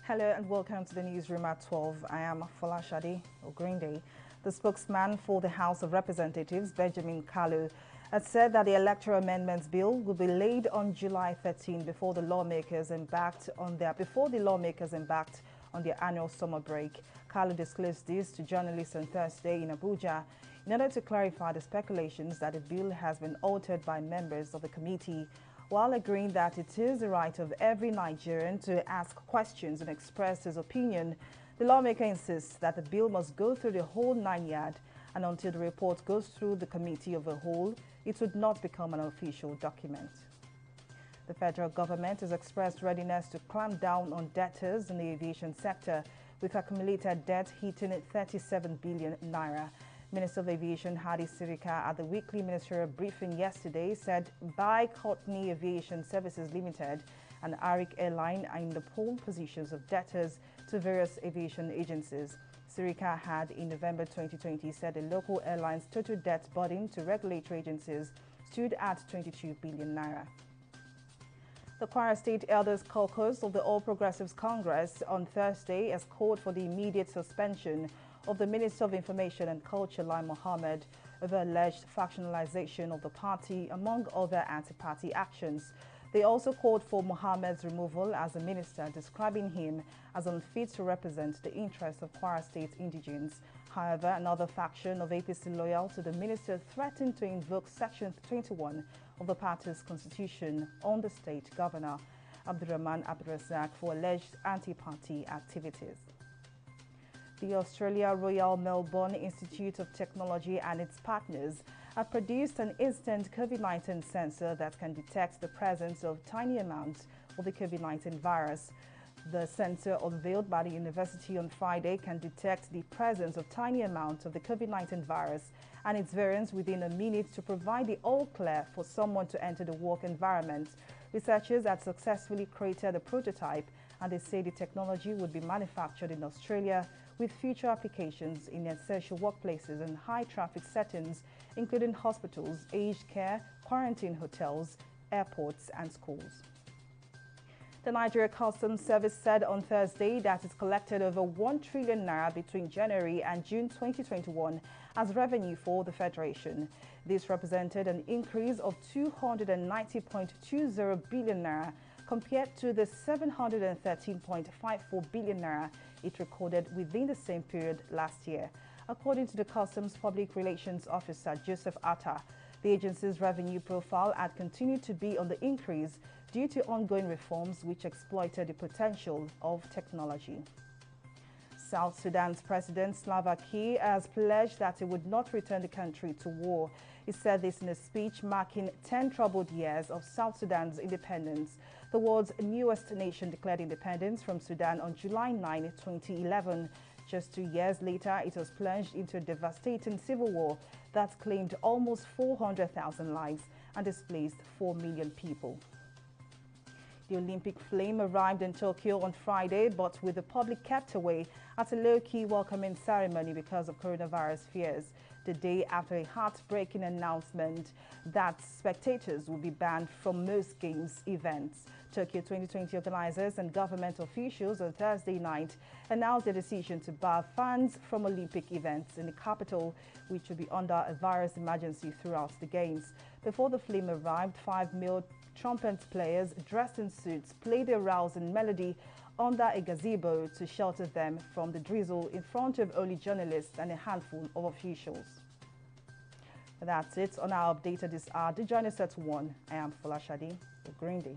Hello and welcome to the newsroom at 12. I am Folashade Ogrinde. The spokesman for the House of Representatives, Benjamin Kalu, has said that the Electoral Amendments Bill will be laid on July 13 before the lawmakers embarked on their annual summer break. Kalu disclosed this to journalists on Thursday in Abuja in order to clarify the speculations that the bill has been altered by members of the committee. While agreeing that it is the right of every Nigerian to ask questions and express his opinion, the lawmaker insists that the bill must go through the whole 9 yards, and until the report goes through the committee of the whole, it would not become an official document. The federal government has expressed readiness to clamp down on debtors in the aviation sector, with accumulated debt hitting 37 billion naira. Minister of Aviation Hadi Sirika at the weekly ministerial briefing yesterday said By Courtney Aviation Services Limited and Arik Airline are in the pole positions of debtors to various aviation agencies. Sirika had in November 2020 said the local airline's total debt burden to regulatory agencies stood at 22 billion naira. The Kwara State Elders Caucus of the All Progressives Congress on Thursday has called for the immediate suspension of the Minister of Information and Culture, Lai Mohammed, over alleged factionalization of the party, among other anti-party actions. They also called for Mohammed's removal as a minister, describing him as unfit to represent the interests of Kwara State indigents. However, another faction of APC loyal to the minister threatened to invoke Section 21 of the party's constitution on the state governor, Abdurrahman Abdurrazak, for alleged anti-party activities. The Australia Royal Melbourne Institute of Technology and its partners have produced an instant COVID-19 sensor that can detect the presence of tiny amounts of the COVID-19 virus. The sensor unveiled by the university on Friday can detect the presence of tiny amounts of the COVID-19 virus and its variants within a minute to provide the all clear for someone to enter the work environment. Researchers had successfully created a prototype, and they say the technology would be manufactured in Australia with future applications in essential workplaces and high-traffic settings, including hospitals, aged care, quarantine hotels, airports and schools. The Nigeria Customs Service said on Thursday that it collected over 1 trillion naira between January and June 2021 as revenue for the Federation. This represented an increase of 290.20 billion naira compared to the 713.54 billion naira it recorded within the same period last year. According to the Customs Public Relations Officer Joseph Atta, the agency's revenue profile had continued to be on the increase due to ongoing reforms which exploited the potential of technology. South Sudan's President Salva Kiir has pledged that he would not return the country to war. He said this in a speech marking 10 troubled years of South Sudan's independence. The world's newest nation declared independence from Sudan on July 9, 2011. Just 2 years later, it was plunged into a devastating civil war that claimed almost 400,000 lives and displaced 4 million people. The Olympic flame arrived in Tokyo on Friday, but with the public kept away at a low-key welcoming ceremony because of coronavirus fears, the day after a heartbreaking announcement that spectators will be banned from most games events. Tokyo 2020 organizers and government officials on Thursday night announced their decision to bar fans from Olympic events in the capital, which will be under a virus emergency throughout the games. Before the flame arrived, 5 male trumpet players dressed in suits played a rousing melody under a gazebo to shelter them from the drizzle in front of only journalists and a handful of officials. That's it on our update at this hour. Do join us at 1. I am Folashade Ogrinde.